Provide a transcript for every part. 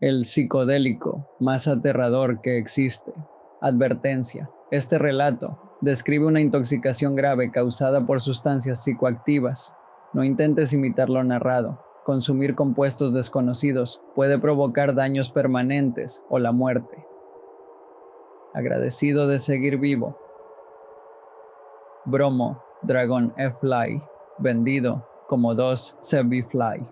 El psicodélico más aterrador que existe. Advertencia. Este relato describe una intoxicación grave causada por sustancias psicoactivas. No intentes imitar lo narrado. Consumir compuestos desconocidos puede provocar daños permanentes o la muerte. Agradecido de seguir vivo. Bromo Dragon F-Fly, vendido como 2 Fly.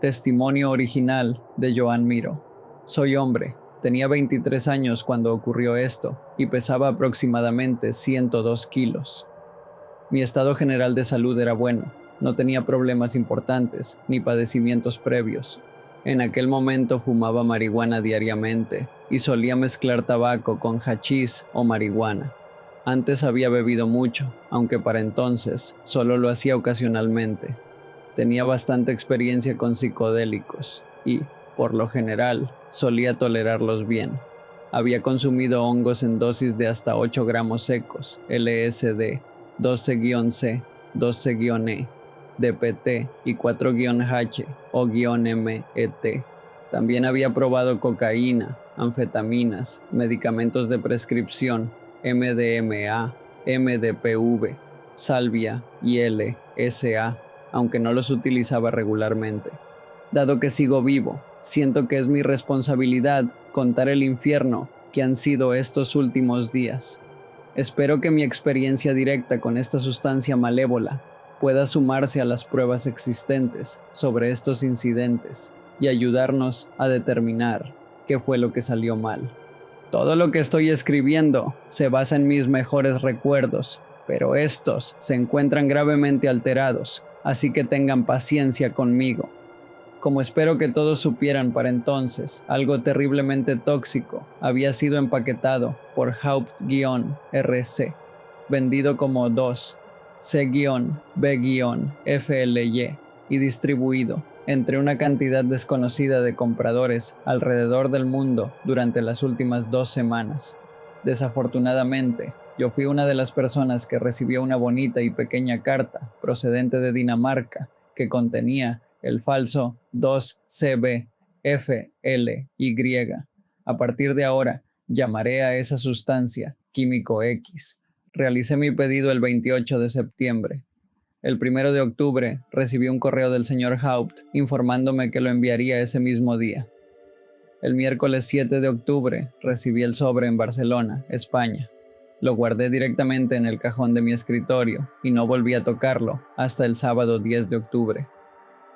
Testimonio original de Joan Miro. Soy hombre, tenía 23 años cuando ocurrió esto y pesaba aproximadamente 102 kilos. Mi estado general de salud era bueno, no tenía problemas importantes ni padecimientos previos. En aquel momento fumaba marihuana diariamente y solía mezclar tabaco con hachís o marihuana. Antes había bebido mucho, aunque para entonces solo lo hacía ocasionalmente. Tenía bastante experiencia con psicodélicos y, por lo general, solía tolerarlos bien. Había consumido hongos en dosis de hasta 8 gramos secos, LSD, 12-C, 12-E, DPT y 4-H o -MET. También había probado cocaína, anfetaminas, medicamentos de prescripción, MDMA, MDPV, salvia y LSA, aunque no los utilizaba regularmente. Dado que sigo vivo, siento que es mi responsabilidad contar el infierno que han sido estos últimos días. Espero que mi experiencia directa con esta sustancia malévola pueda sumarse a las pruebas existentes sobre estos incidentes y ayudarnos a determinar qué fue lo que salió mal. Todo lo que estoy escribiendo se basa en mis mejores recuerdos, pero estos se encuentran gravemente alterados, así que tengan paciencia conmigo. Como espero que todos supieran para entonces, algo terriblemente tóxico había sido empaquetado por Haupt-RC, vendido como 2 C-B-FLY y distribuido entre una cantidad desconocida de compradores alrededor del mundo durante las últimas 2 semanas. Desafortunadamente, yo fui una de las personas que recibió una bonita y pequeña carta procedente de Dinamarca que contenía el falso 2CB-FLY. A partir de ahora, llamaré a esa sustancia Químico X. Realicé mi pedido el 28 de septiembre. El 1 de octubre recibí un correo del señor Haupt informándome que lo enviaría ese mismo día. El miércoles 7 de octubre recibí el sobre en Barcelona, España. Lo guardé directamente en el cajón de mi escritorio y no volví a tocarlo hasta el sábado 10 de octubre.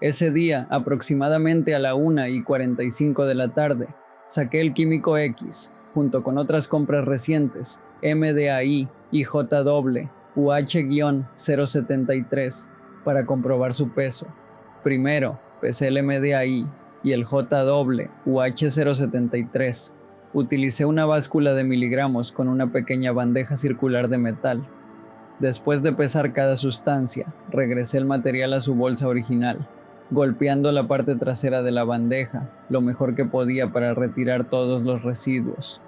Ese día, aproximadamente a la 1:45 de la tarde, saqué el Químico X, junto con otras compras recientes, MDAI y JW UH-073, para comprobar su peso. Primero, pesé el MDAI y el JW UH-073. Utilicé una báscula de miligramos con una pequeña bandeja circular de metal. Después de pesar cada sustancia, regresé el material a su bolsa original, golpeando la parte trasera de la bandeja lo mejor que podía para retirar todos los residuos.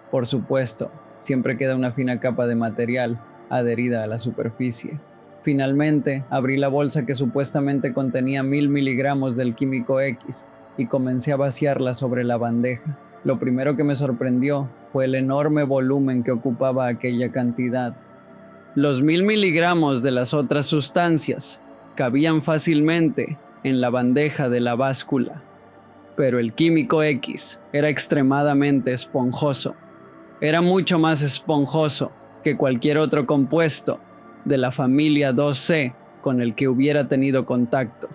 Por supuesto, siempre queda una fina capa de material adherida a la superficie. Finalmente, abrí la bolsa que supuestamente contenía 1000 miligramos del Químico X y comencé a vaciarla sobre la bandeja. Lo primero que me sorprendió fue el enorme volumen que ocupaba aquella cantidad. Los 1000 miligramos de las otras sustancias cabían fácilmente en la bandeja de la báscula, pero el Químico X era extremadamente esponjoso. Era mucho más esponjoso que cualquier otro compuesto de la familia 2C con el que hubiera tenido contacto.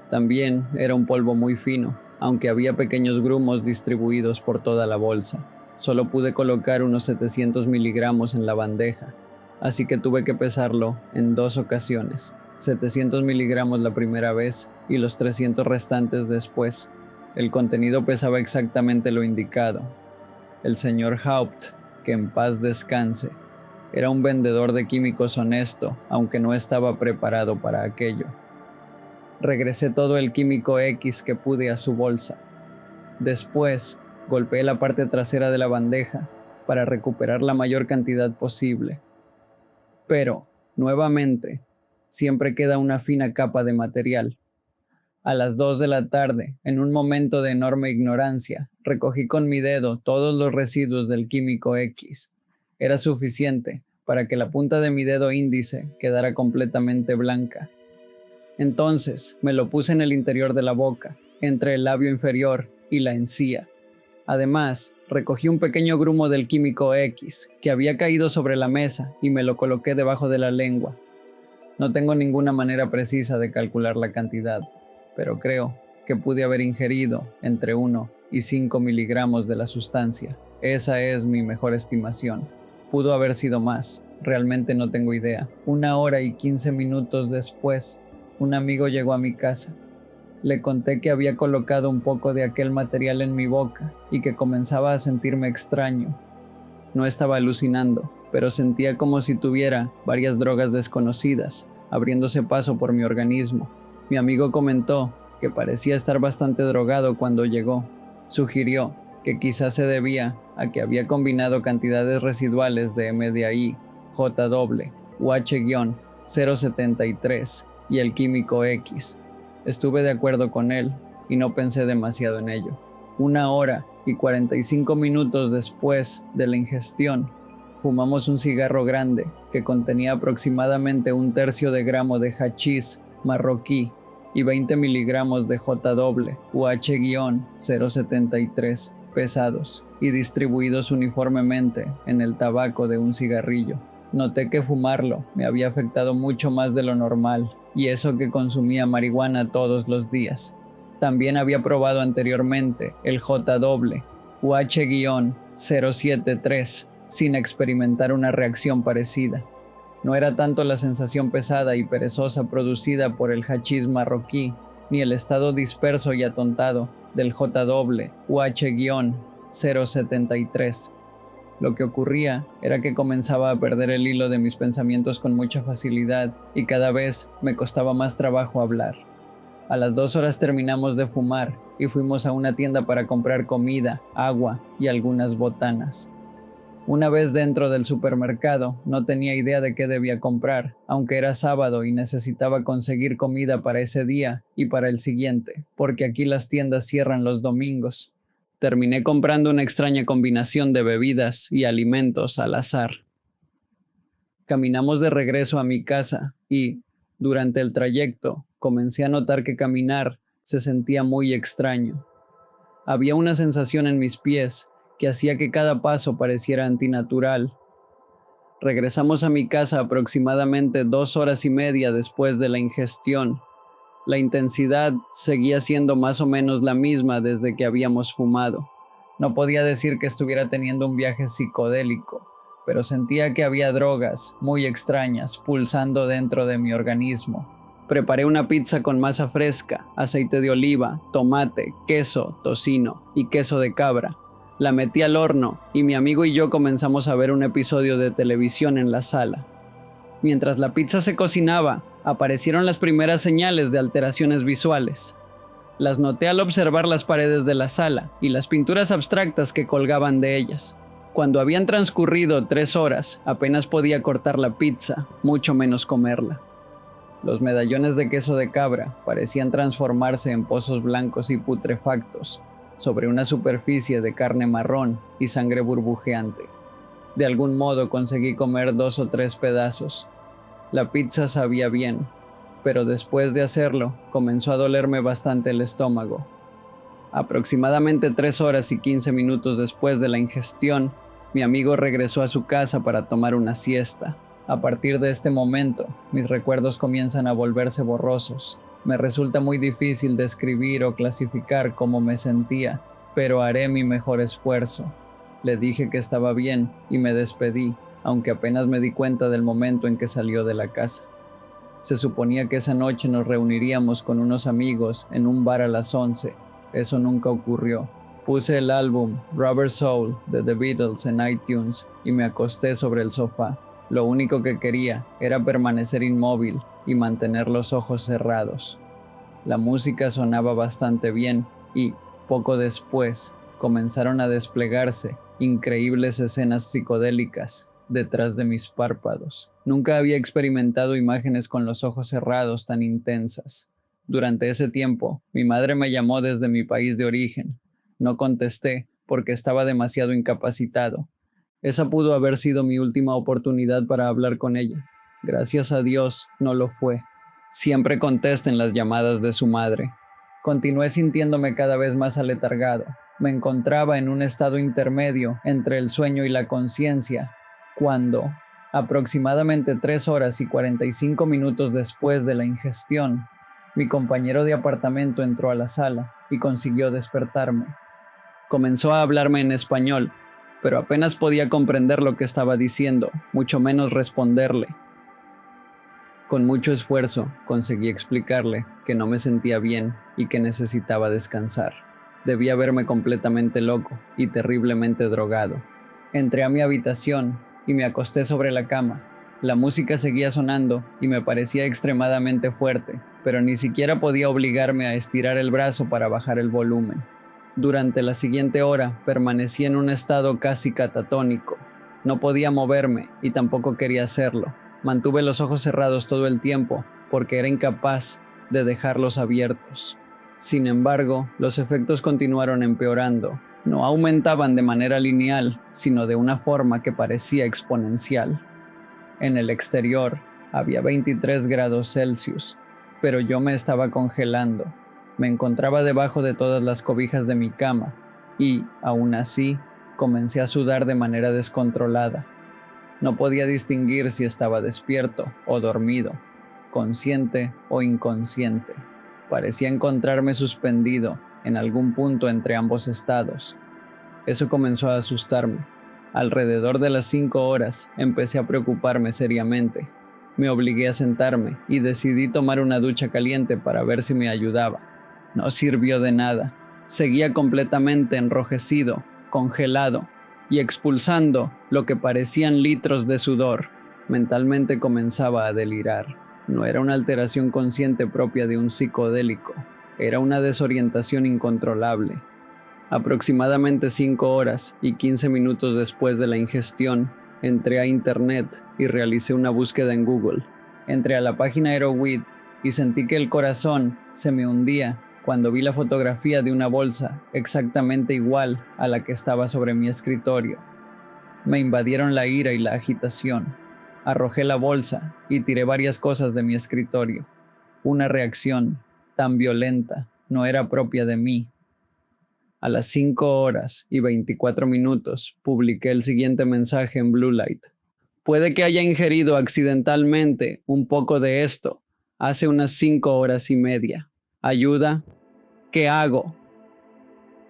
También era un polvo muy fino, aunque había pequeños grumos distribuidos por toda la bolsa. Solo pude colocar unos 700 miligramos en la bandeja, así que tuve que pesarlo en 2 ocasiones, 700 miligramos la primera vez y los 300 restantes después. El contenido pesaba exactamente lo indicado. El señor Haupt, que en paz descanse, era un vendedor de químicos honesto, aunque no estaba preparado para aquello. Regresé todo el Químico X que pude a su bolsa. Después, golpeé la parte trasera de la bandeja para recuperar la mayor cantidad posible. Pero, nuevamente, siempre queda una fina capa de material. A las 2 de la tarde, en un momento de enorme ignorancia, recogí con mi dedo todos los residuos del químico X. Era suficiente para que la punta de mi dedo índice quedara completamente blanca. Entonces me lo puse en el interior de la boca, entre el labio inferior y la encía. Además, recogí un pequeño grumo del químico X que había caído sobre la mesa y me lo coloqué debajo de la lengua. No tengo ninguna manera precisa de calcular la cantidad, pero creo que pude haber ingerido entre 1 y 5 miligramos de la sustancia. Esa es mi mejor estimación. Pudo haber sido más, realmente no tengo idea. 1 hora y 15 minutos después, un amigo llegó a mi casa. Le conté que había colocado un poco de aquel material en mi boca y que comenzaba a sentirme extraño. No estaba alucinando, pero sentía como si tuviera varias drogas desconocidas, abriéndose paso por mi organismo. Mi amigo comentó que parecía estar bastante drogado cuando llegó. Sugirió que quizás se debía a que había combinado cantidades residuales de MDI, J-doble, UH-073 y el químico X. Estuve de acuerdo con él y no pensé demasiado en ello. 1 hora y 45 minutos después de la ingestión, fumamos un cigarro grande que contenía aproximadamente 1/3 de gramo de hachís marroquí y 20 miligramos de J-doble UH-073 pesados y distribuidos uniformemente en el tabaco de un cigarrillo. Noté que fumarlo me había afectado mucho más de lo normal, y eso que consumía marihuana todos los días. También había probado anteriormente el J-doble UH-073 sin experimentar una reacción parecida. No era tanto la sensación pesada y perezosa producida por el hachís marroquí, ni el estado disperso y atontado del J-doble UH-073. Lo que ocurría era que comenzaba a perder el hilo de mis pensamientos con mucha facilidad y cada vez me costaba más trabajo hablar. A las 2 horas terminamos de fumar y fuimos a una tienda para comprar comida, agua y algunas botanas. Una vez dentro del supermercado, no tenía idea de qué debía comprar, aunque era sábado y necesitaba conseguir comida para ese día y para el siguiente, porque aquí las tiendas cierran los domingos. Terminé comprando una extraña combinación de bebidas y alimentos al azar. Caminamos de regreso a mi casa y, durante el trayecto, comencé a notar que caminar se sentía muy extraño. Había una sensación en mis pies que hacía que cada paso pareciera antinatural. Regresamos a mi casa aproximadamente 2 horas y media después de la ingestión. La intensidad seguía siendo más o menos la misma desde que habíamos fumado. No podía decir que estuviera teniendo un viaje psicodélico, pero sentía que había drogas muy extrañas pulsando dentro de mi organismo. Preparé una pizza con masa fresca, aceite de oliva, tomate, queso, tocino y queso de cabra. La metí al horno y mi amigo y yo comenzamos a ver un episodio de televisión en la sala. Mientras la pizza se cocinaba, aparecieron las primeras señales de alteraciones visuales. Las noté al observar las paredes de la sala y las pinturas abstractas que colgaban de ellas. Cuando habían transcurrido 3 horas, apenas podía cortar la pizza, mucho menos comerla. Los medallones de queso de cabra parecían transformarse en pozos blancos y putrefactos sobre una superficie de carne marrón y sangre burbujeante. De algún modo conseguí comer 2 o 3 pedazos. La pizza sabía bien, pero después de hacerlo, comenzó a dolerme bastante el estómago. Aproximadamente 3 horas y 15 minutos después de la ingestión, mi amigo regresó a su casa para tomar una siesta. A partir de este momento, mis recuerdos comienzan a volverse borrosos. Me resulta muy difícil describir o clasificar cómo me sentía, pero haré mi mejor esfuerzo. Le dije que estaba bien y me despedí, aunque apenas me di cuenta del momento en que salió de la casa. Se suponía que esa noche nos reuniríamos con unos amigos en un bar a las 11. Eso nunca ocurrió. Puse el álbum Rubber Soul de The Beatles en iTunes y me acosté sobre el sofá. Lo único que quería era permanecer inmóvil y mantener los ojos cerrados. La música sonaba bastante bien y, poco después, comenzaron a desplegarse increíbles escenas psicodélicas detrás de mis párpados. Nunca había experimentado imágenes con los ojos cerrados tan intensas. Durante ese tiempo, mi madre me llamó desde mi país de origen. No contesté porque estaba demasiado incapacitado. Esa pudo haber sido mi última oportunidad para hablar con ella. Gracias a Dios, no lo fue. Siempre contesten las llamadas de su madre. Continué sintiéndome cada vez más aletargado. Me encontraba en un estado intermedio entre el sueño y la conciencia, cuando, aproximadamente 3 horas y 45 minutos después de la ingestión, mi compañero de apartamento entró a la sala y consiguió despertarme. Comenzó a hablarme en español, pero apenas podía comprender lo que estaba diciendo, mucho menos responderle. Con mucho esfuerzo conseguí explicarle que no me sentía bien y que necesitaba descansar. Debía verme completamente loco y terriblemente drogado. Entré a mi habitación y me acosté sobre la cama. La música seguía sonando y me parecía extremadamente fuerte, pero ni siquiera podía obligarme a estirar el brazo para bajar el volumen. Durante la siguiente hora permanecí en un estado casi catatónico. No podía moverme y tampoco quería hacerlo. Mantuve los ojos cerrados todo el tiempo porque era incapaz de dejarlos abiertos. Sin embargo, los efectos continuaron empeorando. No aumentaban de manera lineal, sino de una forma que parecía exponencial. En el exterior había 23 grados Celsius, pero yo me estaba congelando. Me encontraba debajo de todas las cobijas de mi cama y, aún así, comencé a sudar de manera descontrolada. No podía distinguir si estaba despierto o dormido, consciente o inconsciente. Parecía encontrarme suspendido en algún punto entre ambos estados. Eso comenzó a asustarme. Alrededor de las 5 horas empecé a preocuparme seriamente. Me obligué a sentarme y decidí tomar una ducha caliente para ver si me ayudaba. No sirvió de nada. Seguía completamente enrojecido, congelado y expulsando lo que parecían litros de sudor. Mentalmente comenzaba a delirar. No era una alteración consciente propia de un psicodélico. Era una desorientación incontrolable. Aproximadamente 5 horas y 15 minutos después de la ingestión, entré a internet y realicé una búsqueda en Google. Entré a la página Erowid y sentí que el corazón se me hundía cuando vi la fotografía de una bolsa exactamente igual a la que estaba sobre mi escritorio. Me invadieron la ira y la agitación. Arrojé la bolsa y tiré varias cosas de mi escritorio. Una reacción tan violenta no era propia de mí. A las 5 horas y 24 minutos publiqué el siguiente mensaje en Blue Light. Puede que haya ingerido accidentalmente un poco de esto hace unas 5 horas y media. ¿Ayuda? ¿Qué hago?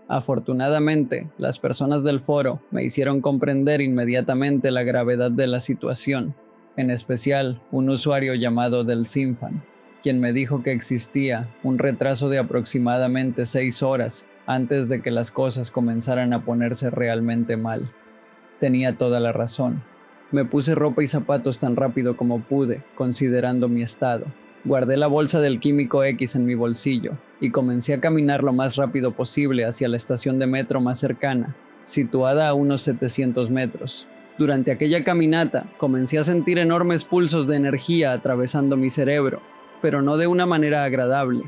Afortunadamente, las personas del foro me hicieron comprender inmediatamente la gravedad de la situación, en especial un usuario llamado Del Sinfan, quien me dijo que existía un retraso de aproximadamente 6 horas antes de que las cosas comenzaran a ponerse realmente mal. Tenía toda la razón. Me puse ropa y zapatos tan rápido como pude, considerando mi estado. Guardé la bolsa del químico X en mi bolsillo y comencé a caminar lo más rápido posible hacia la estación de metro más cercana, situada a unos 700 metros. Durante aquella caminata, comencé a sentir enormes pulsos de energía atravesando mi cerebro, pero no de una manera agradable.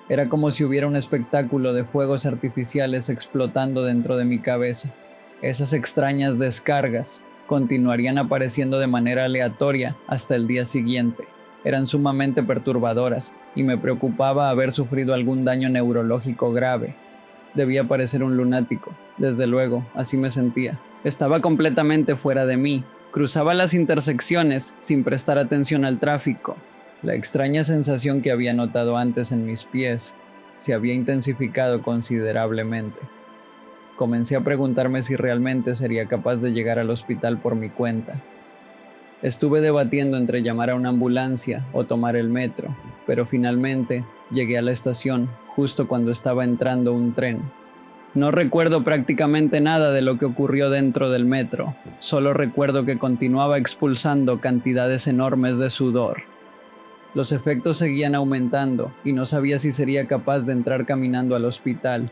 Era como si hubiera un espectáculo de fuegos artificiales explotando dentro de mi cabeza. Esas extrañas descargas continuarían apareciendo de manera aleatoria hasta el día siguiente. Eran sumamente perturbadoras y me preocupaba haber sufrido algún daño neurológico grave. Debía parecer un lunático, desde luego, así me sentía. Estaba completamente fuera de mí. Cruzaba las intersecciones sin prestar atención al tráfico. La extraña sensación que había notado antes en mis pies se había intensificado considerablemente. Comencé a preguntarme si realmente sería capaz de llegar al hospital por mi cuenta. Estuve debatiendo entre llamar a una ambulancia o tomar el metro, pero finalmente llegué a la estación justo cuando estaba entrando un tren. No recuerdo prácticamente nada de lo que ocurrió dentro del metro, solo recuerdo que continuaba expulsando cantidades enormes de sudor. Los efectos seguían aumentando y no sabía si sería capaz de entrar caminando al hospital.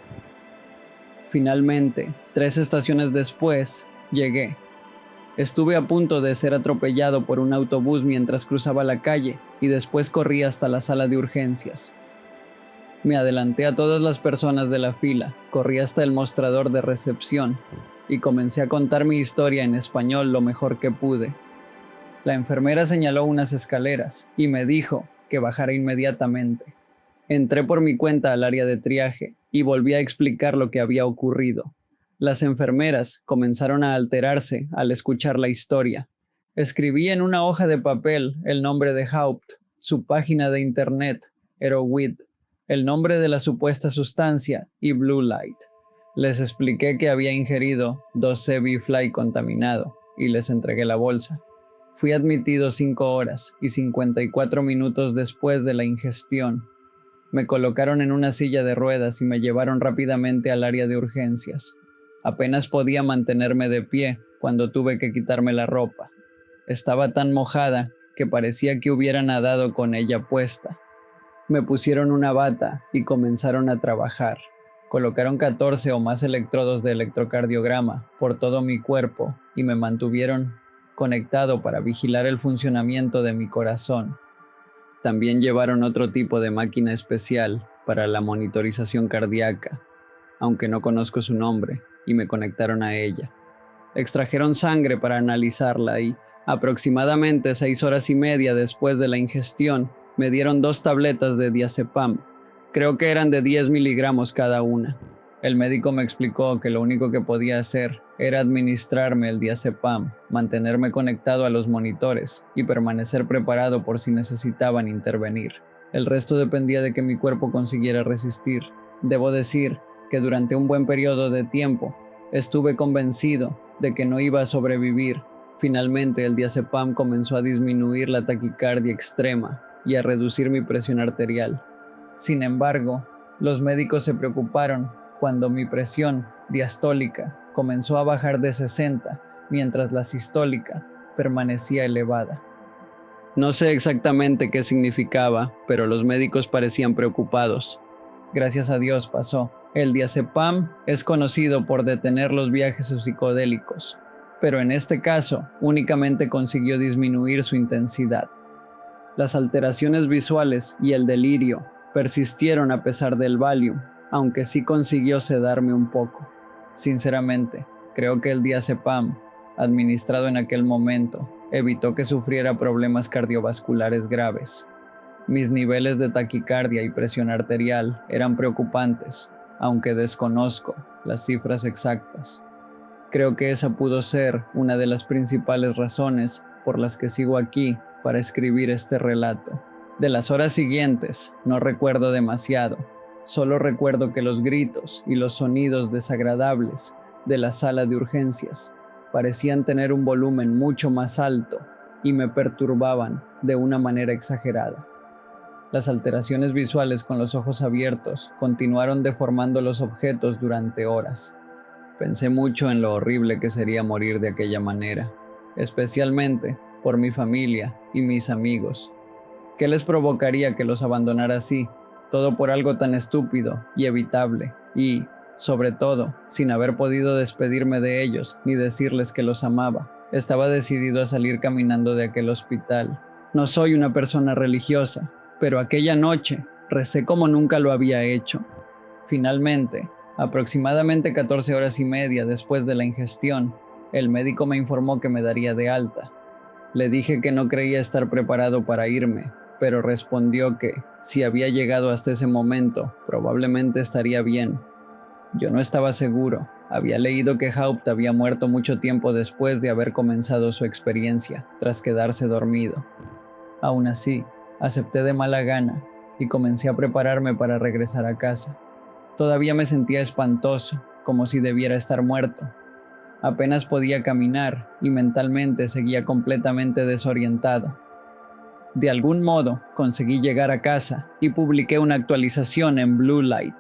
Finalmente, 3 estaciones después, llegué. Estuve a punto de ser atropellado por un autobús mientras cruzaba la calle y después corrí hasta la sala de urgencias. Me adelanté a todas las personas de la fila, corrí hasta el mostrador de recepción y comencé a contar mi historia en español lo mejor que pude. La enfermera señaló unas escaleras y me dijo que bajara inmediatamente. Entré por mi cuenta al área de triaje y volví a explicar lo que había ocurrido. Las enfermeras comenzaron a alterarse al escuchar la historia. Escribí en una hoja de papel el nombre de Haupt, su página de internet, HeroWid, el nombre de la supuesta sustancia y Blue Light. Les expliqué que había ingerido 2 Fly contaminado y les entregué la bolsa. Fui admitido 5 horas y 54 minutos después de la ingestión. Me colocaron en una silla de ruedas y me llevaron rápidamente al área de urgencias. Apenas podía mantenerme de pie cuando tuve que quitarme la ropa. Estaba tan mojada que parecía que hubiera nadado con ella puesta. Me pusieron una bata y comenzaron a trabajar. Colocaron 14 o más electrodos de electrocardiograma por todo mi cuerpo y me mantuvieron conectado para vigilar el funcionamiento de mi corazón. También llevaron otro tipo de máquina especial para la monitorización cardíaca, aunque no conozco su nombre, y me conectaron a ella. Extrajeron sangre para analizarla y, aproximadamente 6 horas y media después de la ingestión, me dieron 2 tabletas de diazepam. Creo que eran de 10 miligramos cada una. El médico me explicó que lo único que podía hacer era administrarme el diazepam, mantenerme conectado a los monitores y permanecer preparado por si necesitaban intervenir. El resto dependía de que mi cuerpo consiguiera resistir. Debo decir que durante un buen periodo de tiempo estuve convencido de que no iba a sobrevivir. Finalmente el diazepam comenzó a disminuir la taquicardia extrema y a reducir mi presión arterial. Sin embargo, los médicos se preocuparon cuando mi presión diastólica comenzó a bajar de 60, mientras la sistólica permanecía elevada. No sé exactamente qué significaba, pero los médicos parecían preocupados. Gracias a Dios pasó. El diazepam es conocido por detener los viajes psicodélicos, pero en este caso únicamente consiguió disminuir su intensidad. Las alteraciones visuales y el delirio persistieron a pesar del Valium, aunque sí consiguió sedarme un poco. Sinceramente, creo que el diazepam, administrado en aquel momento, evitó que sufriera problemas cardiovasculares graves. Mis niveles de taquicardia y presión arterial eran preocupantes, aunque desconozco las cifras exactas. Creo que esa pudo ser una de las principales razones por las que sigo aquí para escribir este relato. De las horas siguientes, no recuerdo demasiado. Solo recuerdo que los gritos y los sonidos desagradables de la sala de urgencias parecían tener un volumen mucho más alto y me perturbaban de una manera exagerada. Las alteraciones visuales con los ojos abiertos continuaron deformando los objetos durante horas. Pensé mucho en lo horrible que sería morir de aquella manera, especialmente por mi familia y mis amigos. ¿Qué les provocaría que los abandonara así? Todo por algo tan estúpido y evitable, y, sobre todo, sin haber podido despedirme de ellos ni decirles que los amaba. Estaba decidido a salir caminando de aquel hospital. No soy una persona religiosa, pero aquella noche recé como nunca lo había hecho. Finalmente, aproximadamente 14 horas y media después de la ingestión, el médico me informó que me daría de alta. Le dije que no creía estar preparado para irme, pero respondió que, si había llegado hasta ese momento, probablemente estaría bien. Yo no estaba seguro. Había leído que Haupt había muerto mucho tiempo después de haber comenzado su experiencia, tras quedarse dormido. Aún así, acepté de mala gana y comencé a prepararme para regresar a casa. Todavía me sentía espantoso, como si debiera estar muerto. Apenas podía caminar y mentalmente seguía completamente desorientado. De algún modo, conseguí llegar a casa y publiqué una actualización en Blue Light.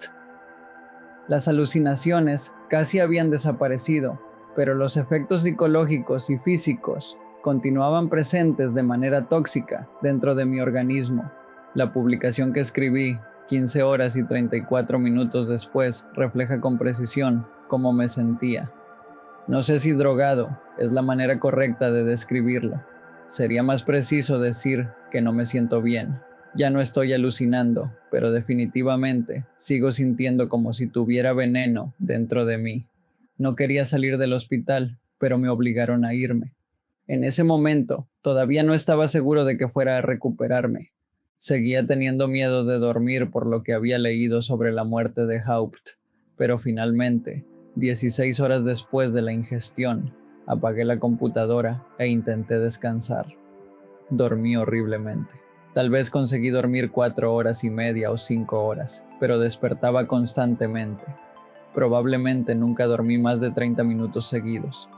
Las alucinaciones casi habían desaparecido, pero los efectos psicológicos y físicos continuaban presentes de manera tóxica dentro de mi organismo. La publicación que escribí 15 horas y 34 minutos después refleja con precisión cómo me sentía. No sé si drogado es la manera correcta de describirlo. Sería más preciso decir que no me siento bien. Ya no estoy alucinando, pero definitivamente sigo sintiendo como si tuviera veneno dentro de mí. No quería salir del hospital, pero me obligaron a irme. En ese momento, todavía no estaba seguro de que fuera a recuperarme. Seguía teniendo miedo de dormir por lo que había leído sobre la muerte de Haupt, pero finalmente, 16 horas después de la ingestión, apagué la computadora e intenté descansar. Dormí horriblemente. Tal vez conseguí dormir 4 horas y media o 5 horas, pero despertaba constantemente. Probablemente nunca dormí más de 30 minutos seguidos.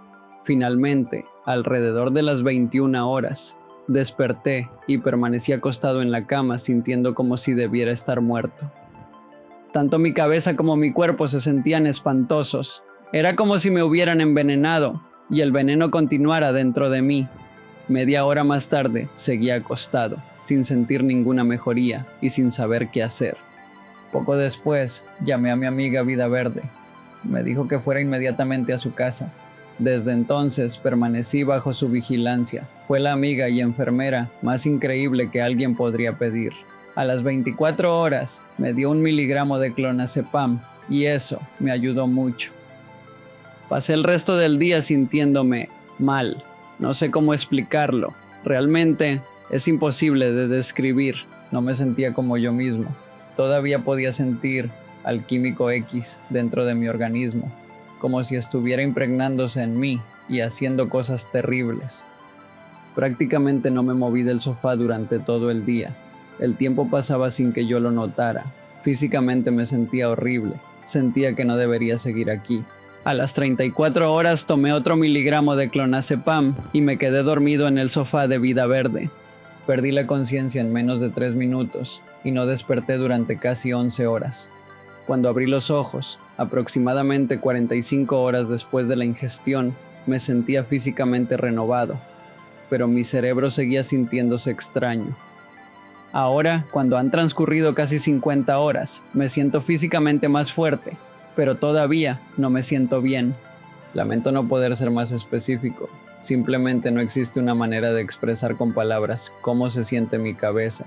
Finalmente, alrededor de las 21 horas, desperté y permanecí acostado en la cama sintiendo como si debiera estar muerto. Tanto mi cabeza como mi cuerpo se sentían espantosos. Era como si me hubieran envenenado y el veneno continuara dentro de mí. Media hora más tarde, seguía acostado, sin sentir ninguna mejoría y sin saber qué hacer. Poco después, llamé a mi amiga Vida Verde. Me dijo que fuera inmediatamente a su casa. Desde entonces permanecí bajo su vigilancia. Fue la amiga y enfermera más increíble que alguien podría pedir. A las 24 horas me dio 1 miligramo de clonazepam y eso me ayudó mucho. Pasé el resto del día sintiéndome mal. No sé cómo explicarlo. Realmente es imposible de describir. No me sentía como yo mismo. Todavía podía sentir al químico X dentro de mi organismo, como si estuviera impregnándose en mí y haciendo cosas terribles. Prácticamente no me moví del sofá durante todo el día. El tiempo pasaba sin que yo lo notara. Físicamente me sentía horrible. Sentía que no debería seguir aquí. A las 34 horas tomé otro 1 miligramo de clonazepam y me quedé dormido en el sofá de Vida Verde. Perdí la conciencia en menos de 3 minutos y no desperté durante casi 11 horas. Cuando abrí los ojos, aproximadamente 45 horas después de la ingestión, me sentía físicamente renovado, pero mi cerebro seguía sintiéndose extraño. Ahora, cuando han transcurrido casi 50 horas, me siento físicamente más fuerte, pero todavía no me siento bien. Lamento no poder ser más específico. Simplemente no existe una manera de expresar con palabras cómo se siente mi cabeza.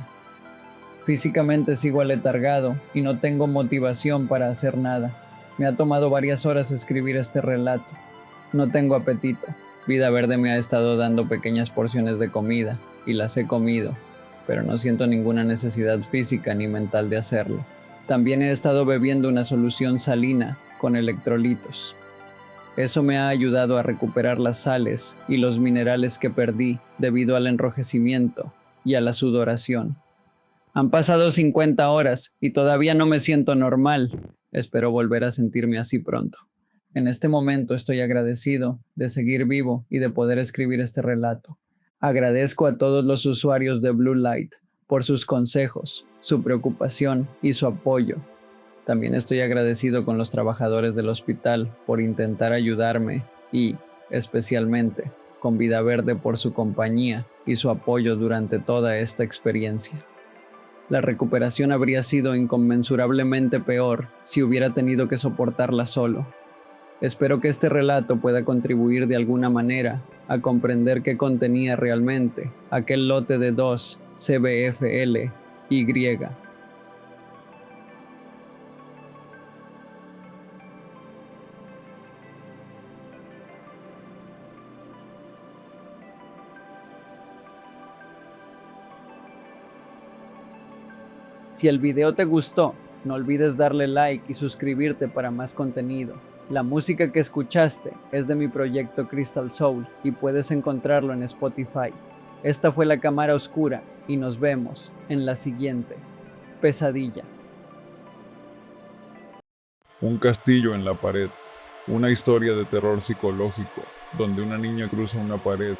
Físicamente sigo aletargado y no tengo motivación para hacer nada. Me ha tomado varias horas escribir este relato. No tengo apetito. Vida Verde me ha estado dando pequeñas porciones de comida y las he comido, pero no siento ninguna necesidad física ni mental de hacerlo. También he estado bebiendo una solución salina con electrolitos. Eso me ha ayudado a recuperar las sales y los minerales que perdí debido al enrojecimiento y a la sudoración. Han pasado 50 horas y todavía no me siento normal. Espero volver a sentirme así pronto. En este momento estoy agradecido de seguir vivo y de poder escribir este relato. Agradezco a todos los usuarios de Blue Light por sus consejos, su preocupación y su apoyo. También estoy agradecido con los trabajadores del hospital por intentar ayudarme y, especialmente, con Vida Verde por su compañía y su apoyo durante toda esta experiencia. La recuperación habría sido inconmensurablemente peor si hubiera tenido que soportarla solo. Espero que este relato pueda contribuir de alguna manera a comprender qué contenía realmente aquel lote de 2 CBFL-Y. Si el video te gustó, no olvides darle like y suscribirte para más contenido. La música que escuchaste es de mi proyecto Crystal Soul y puedes encontrarlo en Spotify. Esta fue La Cámara Oscura y nos vemos en la siguiente. Pesadilla. Un castillo en la pared. Una historia de terror psicológico, donde una niña cruza una pared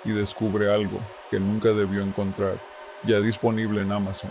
y descubre algo que nunca debió encontrar. Ya disponible en Amazon.